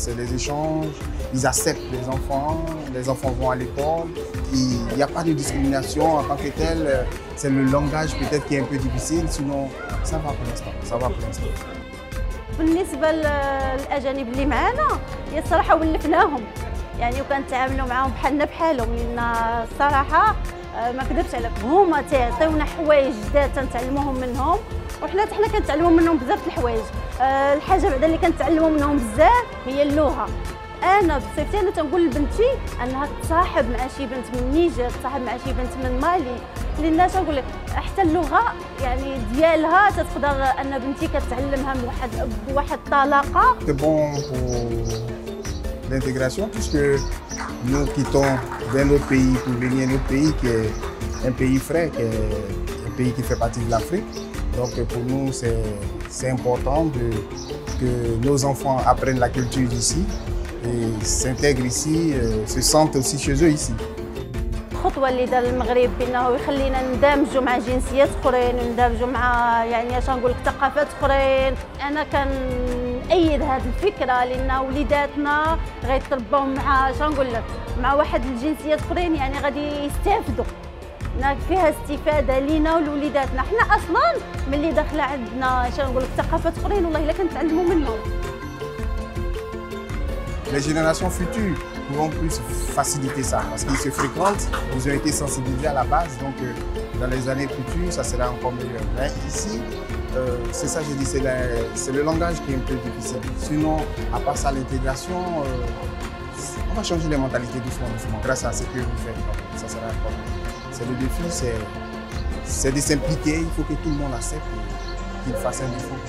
c'est des échanges, ils acceptent les enfants vont à l'école, il n'y a pas de discrimination en tant que tel, c'est le langage peut-être qui est un peu difficile, sinon ça va pour l'instant, ça va pour l'instant. بالنسبة للأجانب اللي معانا هي الصراحة ولفناهم يعني وكنتعاملوا معاهم بحالنا بحالهم لأن الصراحة ما كذبش عليكم هما تيعطيونا حوايج جداد تنتعلموهم منهم وحنا حتى حنا كنتعلموا منهم بزاف الحوايج الحاجة بعدا اللي كنتعلموا منهم بزاف هي اللغة انا بصفتي انا تنقول لبنتي انها تصاحب مع شي بنت من النيجر تصاحب مع شي بنت من مالي لان تنقول لك حتى اللغه يعني ديالها تقدر ان بنتي كتعلمها بواحد الطلاقه. C'est bon pour l'intégration puisque nous quittons d'un autre pays pour venir à un autre pays qui est un pays frère, qui est un pays qui fait partie de l'Afrique. Donc pour nous c'est important que nos enfants apprennent la culture d'ici et s'intègrent ici, se sentent aussi chez eux ici. الخطوة اللي دار المغرب بأنه يخلينا ندمجوا مع جنسيات أخرين وندمجوا مع يعني اش نقول لك ثقافات أخرين، أنا كنأيد هذه الفكرة لأن وليداتنا غيتربوا مع اش نقول لك مع واحد الجنسيات أخرين يعني غادي يستافدوا. فيها استفادة لينا ولوليداتنا، حنا أصلاً ملي داخلة عندنا اش نقول لك ثقافات أخرين والله إلا كنتعلموا منهم. Les générations futures pourront plus faciliter ça parce qu'ils se fréquentent, ils ont été sensibilisés à la base, donc dans les années futures, ça sera encore meilleur. Mais ici, c'est ça que je dis, c'est le langage qui est un peu difficile. Sinon, à part ça, l'intégration, on va changer les mentalités doucement, doucement, grâce à ce que vous faites. Ça sera encore mieux. C'est le défi, c'est de s'impliquer, il faut que tout le monde accepte et qu'il fasse un effort.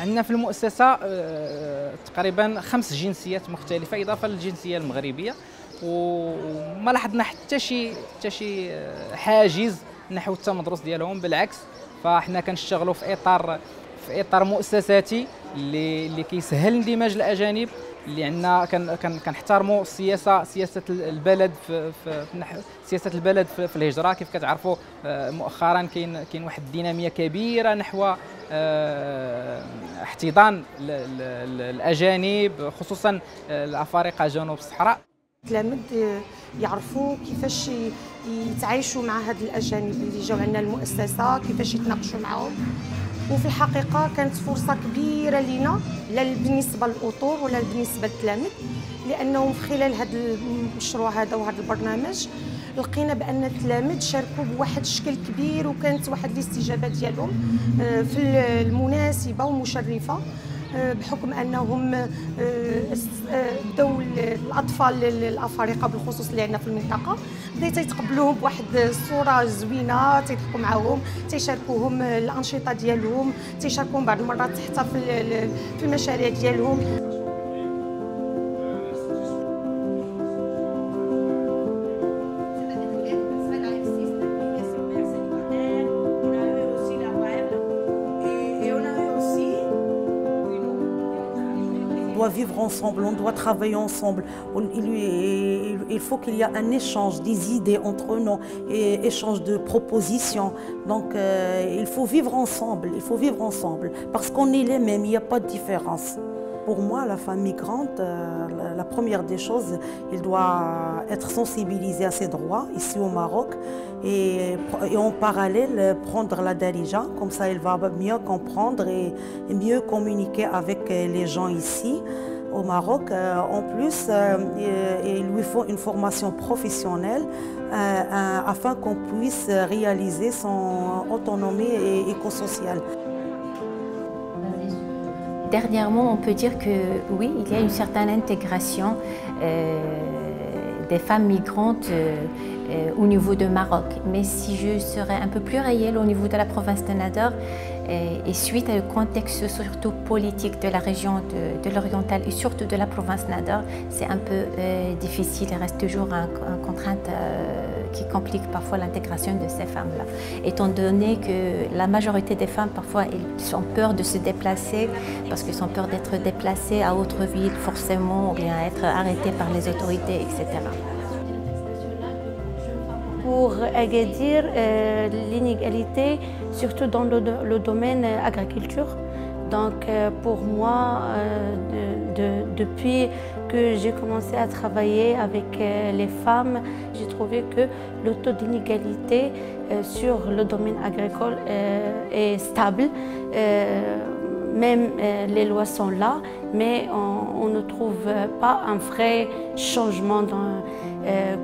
عندنا في المؤسسة تقريبا 5 جنسيات مختلفة إضافة للجنسية المغربية وما لاحظنا حتى شي حاجز نحو التمدرس ديالهم، بالعكس فاحنا كنشتغلوا في اطار مؤسساتي اللي كيسهل اندماج الاجانب، اللي عندنا كنحترموا سياسه البلد سياسه البلد في الهجره. كيف كتعرفوا مؤخرا كاين واحد الديناميه كبيره نحو احتضان الاجانب خصوصا الافارقه جنوب الصحراء. التلاميذ يعرفوا كيفاش يتعايشوا مع هاد الاجانب اللي جاوا عندنا المؤسسه، كيفاش يتناقشوا معهم، وفي الحقيقه كانت فرصه كبيره لينا لا بالنسبه للاطور ولا بالنسبه للتلاميذ، لانهم في خلال هذا المشروع هذا وهذا البرنامج لقينا بان التلاميذ شاركوا بواحد الشكل كبير وكانت واحد الاستجابه ديالهم في المناسبه ومشرفه، بحكم انهم بداو الاطفال الافارقه بالخصوص اللي عندنا في المنطقه بداو تيتقبلوهم بواحد الصوره زوينه، تيضحكوا معاهم، تيشاركوهم الانشطه ديالهم، تيشاركوهم بعض المرات حتى في المشاريع ديالهم. On doit vivre ensemble, on doit travailler ensemble. Il faut qu'il y ait un échange des idées entre nous et échange de propositions. Donc il faut vivre ensemble parce qu'on est les mêmes, il n'y a pas de différence. Pour moi, la femme migrante, la première des choses, elle doit être sensibilisée à ses droits ici au Maroc et en parallèle prendre la darija, comme ça elle va mieux comprendre et mieux communiquer avec les gens ici au Maroc. En plus, il lui faut une formation professionnelle afin qu'on puisse réaliser son autonomie écosociale. Dernièrement, on peut dire que oui, il y a une certaine intégration des femmes migrantes au niveau de Maroc. Mais si je serais un peu plus réelle au niveau de la province de Nador, et suite au contexte surtout politique de la région de l'Oriental et surtout de la province Nador, c'est un peu difficile, il reste toujours une contrainte qui complique parfois l'intégration de ces femmes-là. Étant donné que la majorité des femmes, parfois, elles ont peur de se déplacer parce qu'elles ont peur d'être déplacées à autre ville forcément ou bien être arrêtées par les autorités, etc. pour Agadir l'inégalité, surtout dans le domaine agriculture. Donc pour moi, depuis que j'ai commencé à travailler avec les femmes, j'ai trouvé que le taux d'inégalité sur le domaine agricole est stable. Même les lois sont là, mais on ne trouve pas un vrai changement dans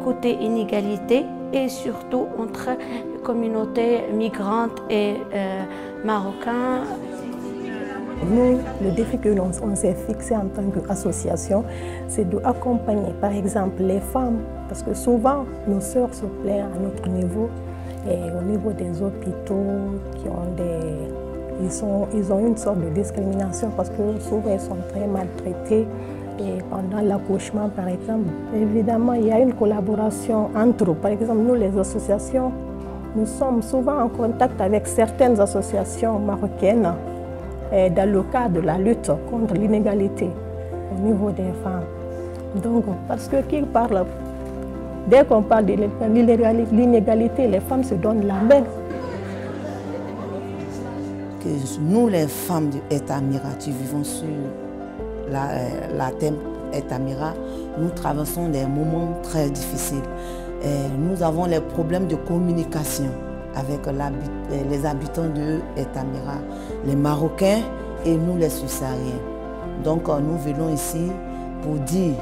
côté inégalité et surtout entre communautés migrantes et marocains. Nous, le défi que l'on s'est fixé en tant qu'association, c'est d'accompagner par exemple les femmes, parce que souvent nos sœurs se plaignent à notre niveau et au niveau des hôpitaux qui ont ils ont une sorte de discrimination parce que souvent ils sont très maltraités. Et pendant l'accouchement, par exemple, évidemment, il y a une collaboration entre eux. Par exemple, nous, les associations, nous sommes souvent en contact avec certaines associations marocaines dans le cadre de la lutte contre l'inégalité au niveau des femmes. Donc, parce que dès qu'on parle de l'inégalité, les femmes se donnent la main. Que nous, les femmes du Etamira, qui vivons sur la thème Etamira, nous traversons des moments très difficiles. Nous avons les problèmes de communication avec les habitants de Etamira, les Marocains et nous les Subsahariens. Donc nous venons ici pour dire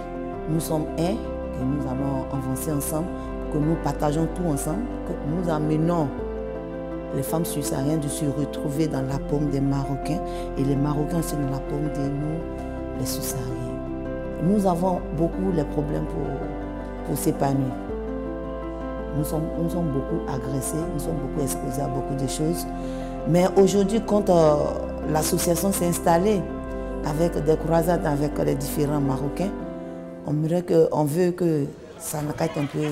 nous sommes un, que nous allons avancer ensemble, que nous partageons tout ensemble, que nous amenons les femmes subsahariennes de se retrouver dans la paume des Marocains et les Marocains aussi dans la paume de nous, les Subsahariens. Nous avons beaucoup de problèmes pour s'épanouir. Nous sommes beaucoup agressés, nous sommes beaucoup exposés à beaucoup de choses. Mais aujourd'hui, quand l'association s'est installée avec des croisades avec les différents Marocains, on veut que ça n'arrête un peu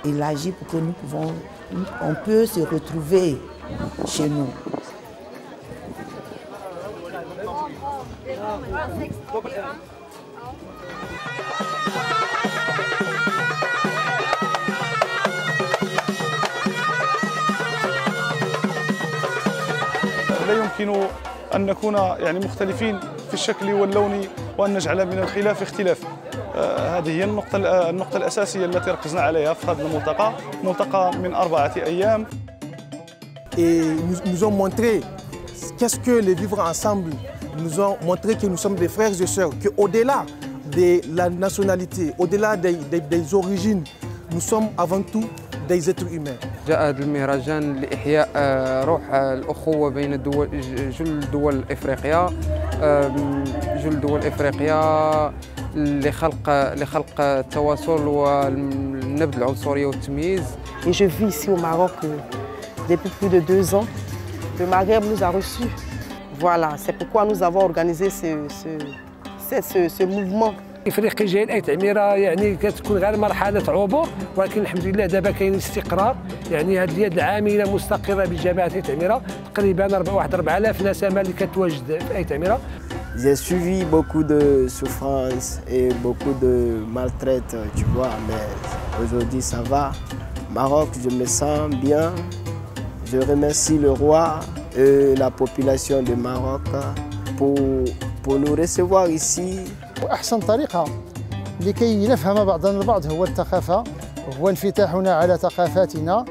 élargi pour que on peut se retrouver chez nous. لا يمكن أن نكون يعني مختلفين في الشكل واللون وأن نجعل من الخلاف اختلاف. هذه هي النقطة الأساسية التي ركزنا عليها في هذا الملتقى من 4 أيام. Et nous ont montré qu'est-ce que les vivre ensemble. Ils nous ont montré que nous sommes des frères et sœurs, qu'au-delà de la nationalité, au-delà des origines, nous sommes avant tout des êtres humains. جاء هذا المهرجان لإحياء روح الأخوة بين جل دول إفريقيا لخلق التواصل والنبذ العنصرية والتمييز. Et je vis ici au Maroc depuis plus de 2 ans. Le Maghreb nous a reçus. Voilà, c'est pourquoi nous avons organisé ce mouvement. افريقيا جاي لأيتاميرا يعني كتكون غير مرحله عبور، ولكن الحمد لله دابا كاين استقرار. يعني هذه اليد العامله مستقره بجامعه ايتاميرا، تقريبا واحد 4000 نسمه اللي كتواجد في ايتاميرا. J'ai suivi beaucoup de souffrances et beaucoup de maltraite, tu vois, mais aujourd'hui ça va. Maroc, je me sens bien. Je remercie le roi et la population du Maroc pour nous recevoir ici. أحسن طريقة لكي نفهم بعضنا البعض هو الثقافة، هو انفتاحنا على ثقافاتنا،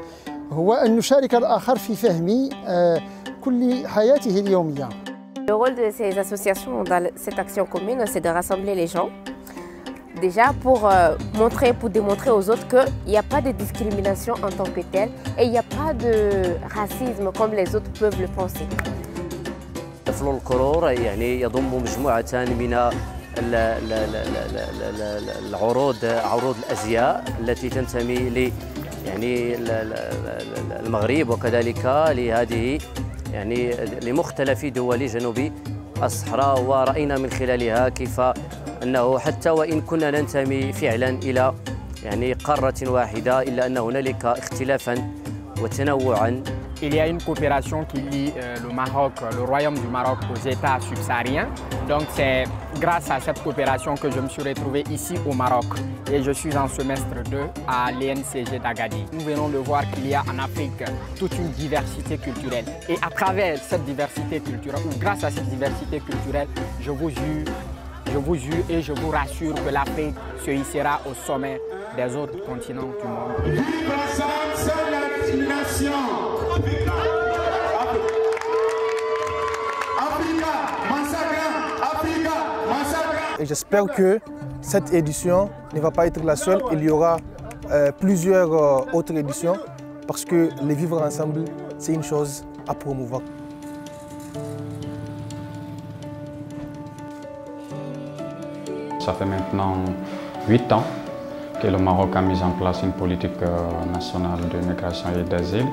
هو أن نشارك الآخر في فهم كل حياته اليومية. Le rôle de ces associations dans cette action commune, c'est de rassembler les gens. Déjà pour démontrer aux autres qu'il n'y a pas de discrimination en tant que telle et il n'y a pas de racisme comme les autres peuvent le penser. حفل القرور يعني يضم مجموعة من عروض الأزياء التي تنتمي يعني المغرب وكذلك لهذه يعني لمختلف دول جنوب الصحراء، ورأينا من خلالها كيف أنه حتى وإن كنا ننتمي فعلا إلى يعني قارة واحدة إلا أن هنالك اختلافا وتنوعا il y a une coopération qui lie le Maroc, le Royaume du Maroc aux États subsahariens. Donc c'est grâce à cette coopération que je me suis retrouvé ici au Maroc et je suis en semestre 2 à l'ENCG d'Agadir. Nous venons de voir qu'il y a en Afrique toute une diversité culturelle et à travers cette diversité culturelle, ou grâce à cette diversité culturelle, je vous jure et je vous rassure que l'Afrique se hissera au sommet des autres continents du monde. Et j'espère que cette édition ne va pas être la seule. Il y aura plusieurs autres éditions parce que les vivre ensemble, c'est une chose à promouvoir. Ça fait maintenant 8 ans que le Maroc a mis en place une politique nationale de migration et d'asile.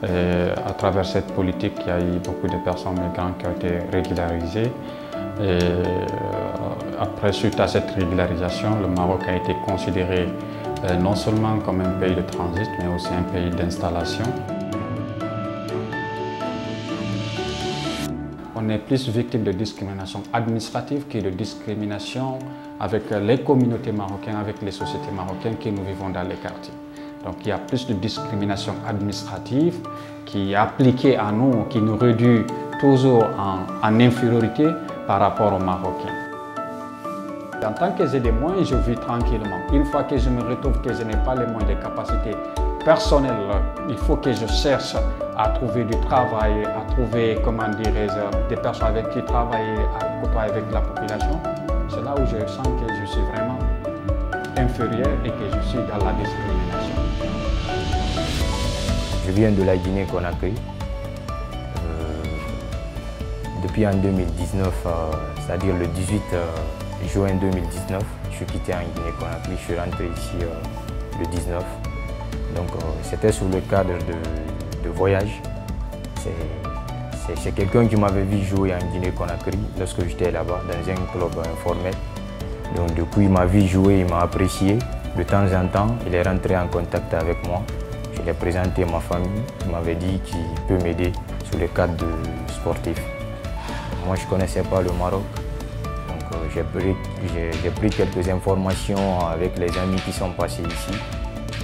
Et à travers cette politique, il y a eu beaucoup de personnes migrantes qui ont été régularisées. Et après, suite à cette régularisation, le Maroc a été considéré non seulement comme un pays de transit, mais aussi un pays d'installation. On est plus victime de discrimination administrative que de discrimination avec les communautés marocaines, avec les sociétés marocaines que nous vivons dans les quartiers. Donc il y a plus de discrimination administrative qui est appliquée à nous, qui nous réduit toujours en infériorité par rapport aux Marocains. En tant que j'ai des moyens, je vis tranquillement. Une fois que je me retrouve que je n'ai pas les moyens, des capacités personnelles, il faut que je cherche à trouver du travail, à trouver, comment dirais-je, des personnes avec qui travailler, à côtoyer avec la population. C'est là où je sens que je suis vraiment inférieur et que je suis dans la discrimination. Je viens de la Guinée-Conakry. Depuis en 2019, c'est-à-dire le 18 juin 2019, je suis quitté en Guinée-Conakry, je suis rentré ici le 19. Donc c'était sous le cadre de voyage. C'est quelqu'un qui m'avait vu jouer en Guinée-Conakry lorsque j'étais là-bas, dans un club informel. Donc du coup, il m'a vu jouer, il m'a apprécié. De temps en temps, il est rentré en contact avec moi. Je lui ai présenté ma famille. Il m'avait dit qu'il peut m'aider sous le cadre de sportif. Moi, je ne connaissais pas le Maroc. Donc j'ai pris quelques informations avec les amis qui sont passés ici.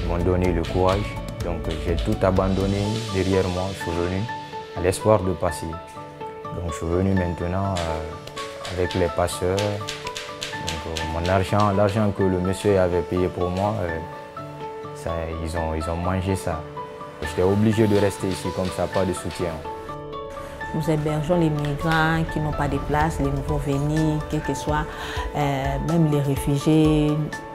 Ils m'ont donné le courage. Donc j'ai tout abandonné derrière moi. Je suis venu à l'espoir de passer. Donc je suis venu maintenant avec les passeurs. Mon argent, l'argent que le monsieur avait payé pour moi, ils ont mangé ça. J'étais obligé de rester ici comme ça, pas de soutien. Nous hébergeons les migrants qui n'ont pas de place, les nouveaux venus, quel que soit, même les réfugiés,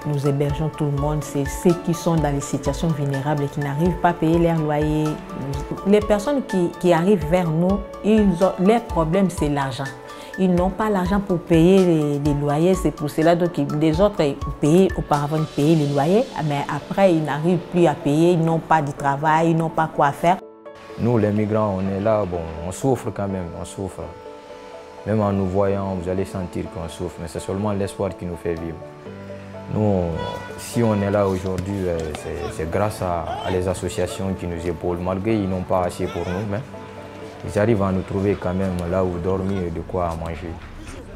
nous hébergeons tout le monde. C'est ceux qui sont dans les situations vulnérables et qui n'arrivent pas à payer leur loyer. Les personnes qui arrivent vers nous, leur problème c'est l'argent. Ils n'ont pas l'argent pour payer les loyers, c'est pour cela que les autres payaient auparavant les loyers, mais après ils n'arrivent plus à payer, ils n'ont pas de travail, ils n'ont pas quoi faire. Nous les migrants, on est là, bon, on souffre quand même, on souffre. Même en nous voyant, vous allez sentir qu'on souffre, mais c'est seulement l'espoir qui nous fait vivre. Nous, si on est là aujourd'hui, c'est grâce à les associations qui nous épaulent, malgré qu'ils n'ont pas assez pour nous, mais ils arrivent à nous trouver quand même là où dormir et de quoi manger.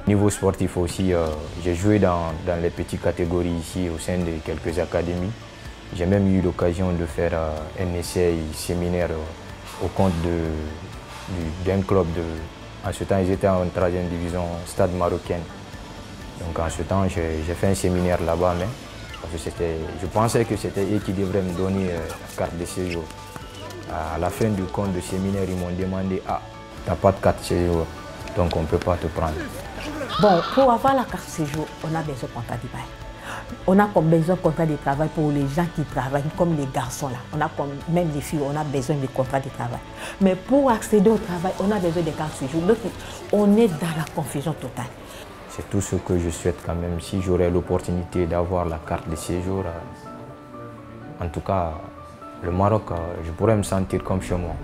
Niveau sportif aussi, j'ai joué dans les petites catégories ici au sein de quelques académies. J'ai même eu l'occasion de faire un essai séminaire au compte d'un club. En ce temps, ils étaient en 3e division, stade marocaine. Donc en ce temps, j'ai fait un séminaire là-bas, mais parce que je pensais que c'était eux qui devraient me donner la carte de séjour. À la fin du compte de séminaire, ils m'ont demandé « Ah, tu n'as pas de carte de séjour, donc on ne peut pas te prendre. » Bon, pour avoir la carte de séjour, on a besoin de contrat de bail. On a besoin de contrat de travail pour les gens qui travaillent, comme les garçons là. Même les filles, on a besoin de contrat de travail. Mais pour accéder au travail, on a besoin de cartes de séjour. Donc, on est dans la confusion totale. C'est tout ce que je souhaite quand même. Si j'aurais l'opportunité d'avoir la carte de séjour, en tout cas, le Maroc, je pourrais me sentir comme chez moi.